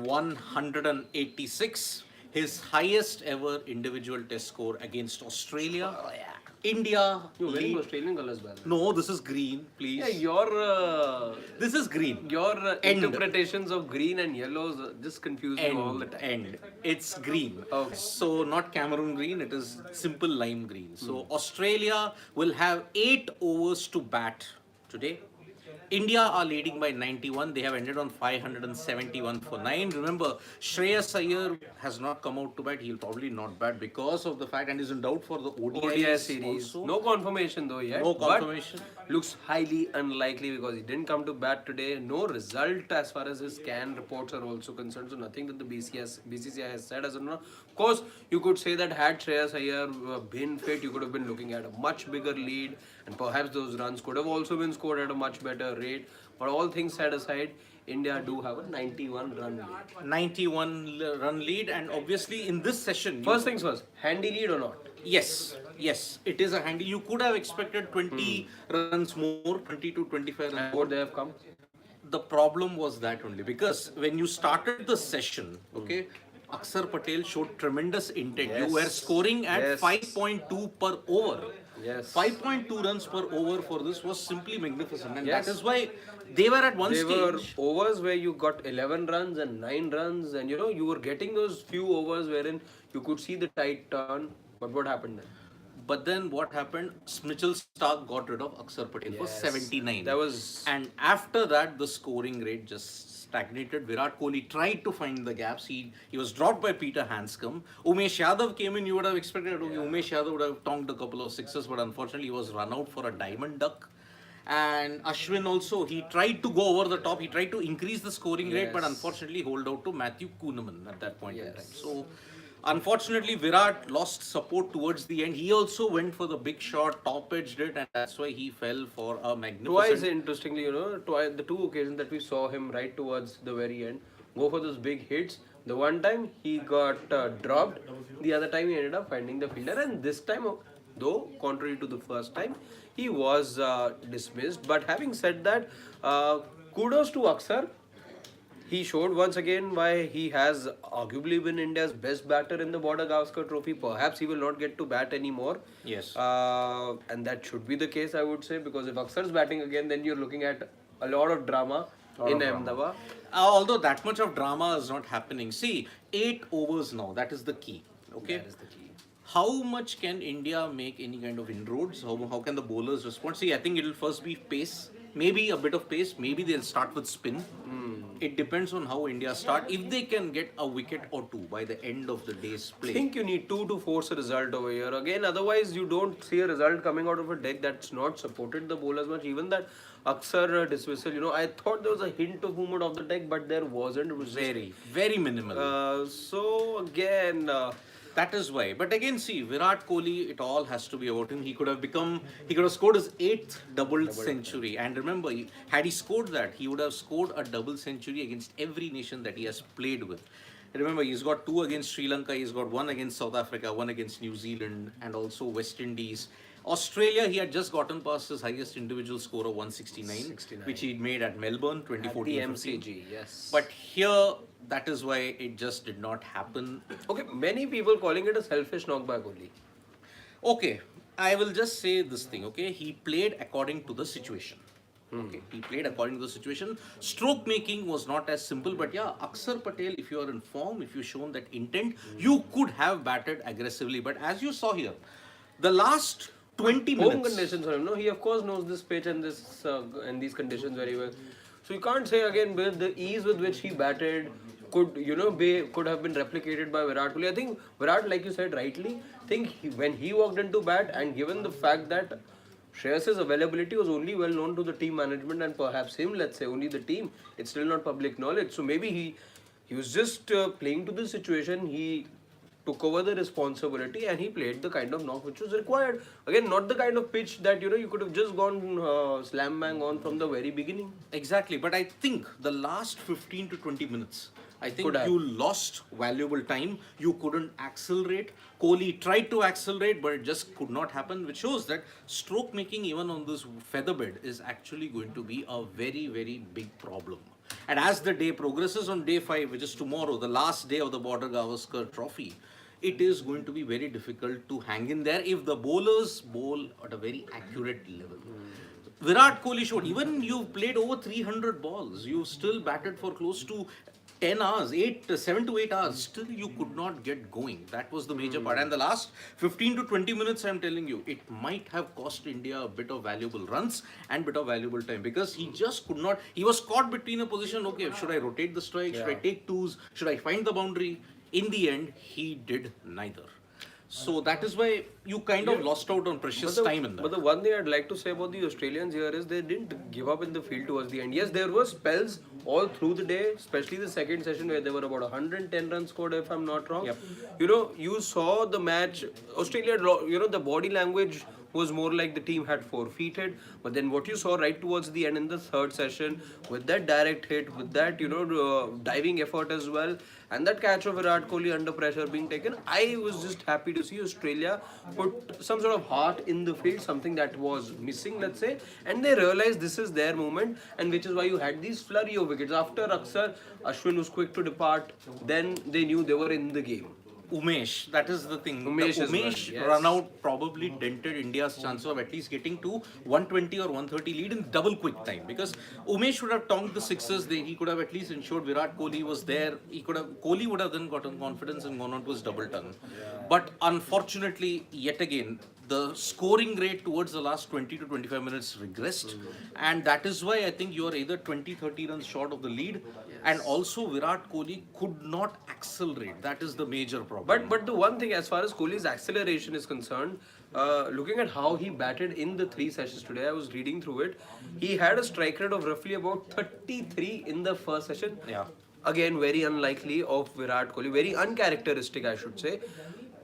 186. His highest ever individual test score against Australia. Oh, yeah. India You're wearing lead. Australian colors, by the way. No, this is green, please. Yeah, This is green. your End. interpretations of green and yellows just confuse me all the time. End. It's green. Okay. So not Cameroon green, it is simple lime green. So Australia will have 8 overs to bat today. India are leading by 91. They have ended on 571 for 9. Remember, Shreyas Iyer has not come out to bat. He'll probably not bat because of the fact and is in doubt for the ODI series. also. No confirmation though yet. No confirmation. But looks highly unlikely because he didn't come to bat today. No result as far as his scan reports are also concerned. So nothing that the BCCI has said as of now. Of course, you could say that had Shreyas Iyer been fit, you could have been looking at a much bigger lead and perhaps those runs could have also been scored at a much better rate. But all things set aside, India do have a 91 run lead. 91 run lead, and obviously in this session... First things first, handy lead or not? Yes, it is a handy. You could have expected 20 runs more, 20 to 25 runs And more. what they have come? The problem was that only because when you started the session, okay, Akshar Patel showed tremendous intent. Yes. You were scoring at Yes. 5.2 per over. Yes. 5.2 runs per over for this was simply magnificent, and Yes. that is why they were at one They were stage. overs where you got 11 runs and 9 runs, and you were getting those few overs wherein you could see the tide turn. But what happened then? But then what happened? Mitchell Stark got rid of Akshar Patel for Yes. 79. That was... And after that, the scoring rate just stagnated. Virat Kohli tried to find the gaps. He was dropped by Peter Hanscom. Umesh Yadav came in. You would have expected Umesh Yadav would have tonked a couple of sixes, but unfortunately he was run out for a diamond duck. And Ashwin also, he tried to go over the top. He tried to increase the scoring rate, but Yes. unfortunately hold out to Matthew Kuhneman at that point in time. Yes. So unfortunately, Virat lost support towards the end. He also went for the big shot, top edged it, and that's why he fell for a magnificent... Twice, interestingly, the two occasions that we saw him right towards the very end go for those big hits. The one time he got dropped, the other time he ended up finding the fielder, and this time, though, contrary to the first time, he was dismissed. But having said that, kudos to Akshar. He showed once again why he has arguably been India's best batter in the Border Gavaskar Trophy. Perhaps he will not get to bat anymore. Yes. And that should be the case, I would say, because if Akshar's batting again, then you're looking at a lot of drama in Ahmedabad. Although that much of drama is not happening. See, 8 overs now, that is the key. Okay. That is the key. How much can India make any kind of inroads? How can the bowlers respond? See, I think it will first be pace. Maybe a bit of pace. Maybe they'll start with spin. It depends on how India start. If they can get a wicket or two by the end of the day's play. I think you need 2 to force a result over here. Again, otherwise you don't see a result coming out of a deck that's not supported the bowlers much. Even that Akshar dismissal, I thought there was a hint of movement of the deck, but there wasn't. It was very minimal. So again... that is why. But again, see, Virat Kohli, it all has to be about him. He could have scored his 8th double century. And remember, had he scored that, he would have scored a double century against every nation that he has played with. Remember, he's got 2 against Sri Lanka, he's got 1 against South Africa, 1 against New Zealand, and also West Indies. Australia, he had just gotten past his highest individual score of 169, which he'd made at Melbourne 2014. At the MCG, yes. But here, that is why it just did not happen. Okay, many people calling it a selfish knockback only. Okay, I will just say this thing, okay? He played according to the situation. Okay, he played according to the situation. Stroke making was not as simple, but yeah, Akshar Patel, if you are in form, if you've shown that intent, you could have batted aggressively. But as you saw here, the last 20 minutes... Home conditions for him, no? He of course knows this pitch and these conditions very well. So you can't say again with the ease with which he batted could have been replicated by Virat Kohli. I think Virat, like you said rightly, when he walked into bat and given the fact that Shreyas's availability was only well known to the team management and perhaps him, let's say only the team, it's still not public knowledge. So maybe he was just playing to the situation. He took over the responsibility and he played the kind of knock which was required. Again, not the kind of pitch that you could have just gone slam bang on from the very beginning. Exactly, but I think the last 15 to 20 minutes, I think you lost valuable time. You couldn't accelerate. Kohli tried to accelerate, but it just could not happen, which shows that stroke making even on this featherbed is actually going to be a very, very big problem. And as the day progresses on day 5, which is tomorrow, the last day of the Border Gavaskar Trophy, it is going to be very difficult to hang in there if the bowlers bowl at a very accurate level. Virat Kohli showed, even you've played over 300 balls, you've still batted for close to 10 hours, 7 to 8 hours, still you could not get going. That was the major part. And the last 15 to 20 minutes, I'm telling you, it might have cost India a bit of valuable runs and bit of valuable time, because he just could not, he was caught between a position, okay, should I rotate the strike, should I take twos, should I find the boundary? In the end, he did neither. So that is why you kind of lost out on precious time in that. But the one thing I'd like to say about the Australians here is they didn't give up in the field towards the end. Yes, there were spells all through the day, especially the second session where there were about 110 runs scored, if I'm not wrong. Yep. You know, you saw the match, Australia, you know, the body language was more like the team had forfeited. But then what you saw right towards the end in the third session, with that direct hit, with that, you know, diving effort as well, and that catch of Virat Kohli under pressure being taken, I was just happy to see Australia put some sort of heart in the field, something that was missing, let's say, and they realized this is their moment, and which is why you had these flurry of wickets. After Aksar, Ashwin was quick to depart, then they knew they were in the game. Umesh, that is the thing. Umesh The as well, Umesh yes. run out probably dented India's chance of at least getting to 120 or 130 lead in double quick time, because Umesh would have tonked the sixes. He could have at least ensured Virat Kohli was there. Kohli would have then gotten confidence and gone on to his double ton. But unfortunately, yet again, the scoring rate towards the last 20 to 25 minutes regressed, and that is why I think you are either 20-30 runs short of the lead, and also Virat Kohli could not accelerate. That is the major problem. But the one thing, as far as Kohli's acceleration is concerned, looking at how he batted in the 3 sessions today, I was reading through it. He had a strike rate of roughly about 33 in the first session. Yeah. Again, very unlikely of Virat Kohli, very uncharacteristic, I should say.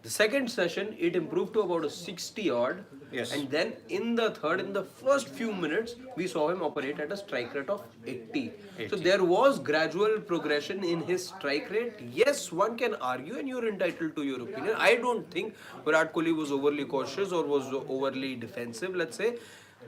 The second session, it improved to about a 60 odd. Yes. And then in the third, in the first few minutes, we saw him operate at a strike rate of 80. So there was gradual progression in his strike rate. Yes, one can argue, and you're entitled to your opinion. I don't think Virat Kohli was overly cautious or was overly defensive, let's say.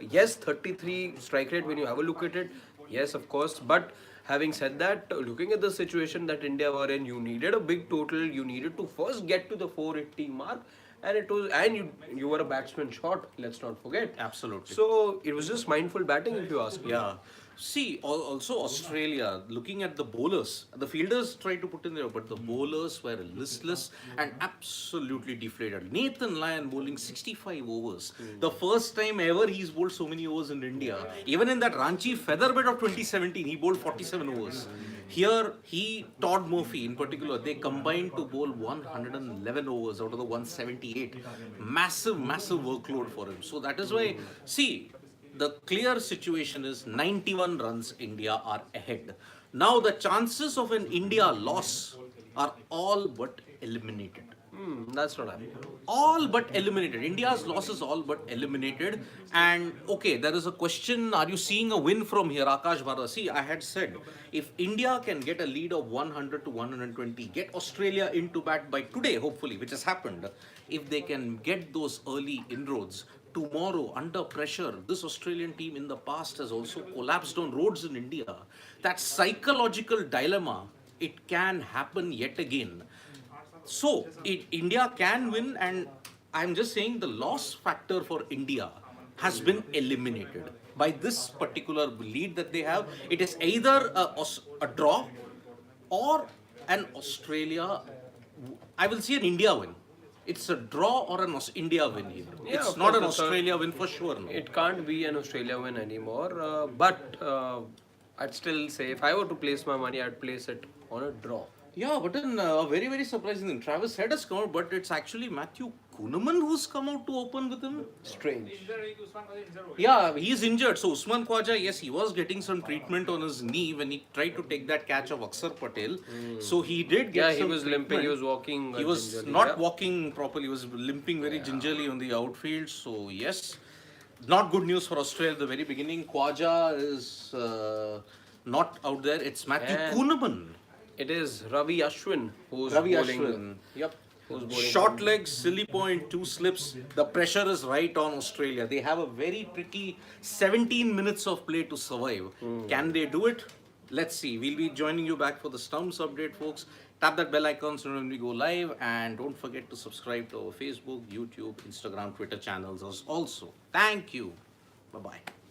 Yes, 33 strike rate when you have a look at it. Yes, of course. But having said that, looking at the situation that India were in, you needed a big total. You needed to first get to the 480 mark, and it was, and you were a batsman short. Let's not forget. Absolutely. So it was just mindful batting, if you ask me. Yeah. See, also Australia, looking at the bowlers, the fielders tried to put in there, but the bowlers were listless and absolutely deflated. Nathan Lyon bowling 65 overs. The first time ever he's bowled so many overs in India. Even in that Ranchi featherbed of 2017, he bowled 47 overs. Here, Todd Murphy in particular, they combined to bowl 111 overs out of the 178. Massive workload for him. So that is why, see, the clear situation is 91 runs India are ahead. Now the chances of an India loss are all but eliminated. That's not happening. All but eliminated. India's loss is all but eliminated. And okay, there is a question, are you seeing a win from here, Akash Bharata? See, I had said, if India can get a lead of 100 to 120, get Australia into bat by today, hopefully, which has happened, if they can get those early inroads, tomorrow, under pressure, this Australian team in the past has also collapsed on roads in India. That psychological dilemma, it can happen yet again. So, India can win, and I'm just saying the loss factor for India has been eliminated by this particular lead that they have. It is either a draw or an Australia, I will say an India win. It's a draw or an India win here. Yeah, It's of not course, an that's Australia win for sure. No. It can't be an Australia win anymore. But I'd still say, if I were to place my money, I'd place it on a draw. Yeah, but then very surprising thing. Travis Head has come out, but it's actually Matthew Kuhneman who's come out to open with him. Strange. Yeah, he's injured. So Usman Khwaja, yes, he was getting some treatment on his knee when he tried to take that catch of Akshar Patel. So he did get some he was treatment. limping, he was walking. He was gingerly, not walking properly. He was limping very gingerly on the outfield. So yes, not good news for Australia at the very beginning. Khwaja is not out there. It's Matthew Kuhneman. It is Ravi Ashwin who's Ravi bowling. Ashwin. Yep. Who's bowling. Short legs, silly point, 2 slips. The pressure is right on Australia. They have a very tricky 17 minutes of play to survive. Can they do it? let's see. We'll be joining you back for the Stumps update, folks. Tap that bell icon so when we go live, and don't forget to subscribe to our Facebook, YouTube, Instagram, Twitter channels also. Thank you. Bye bye.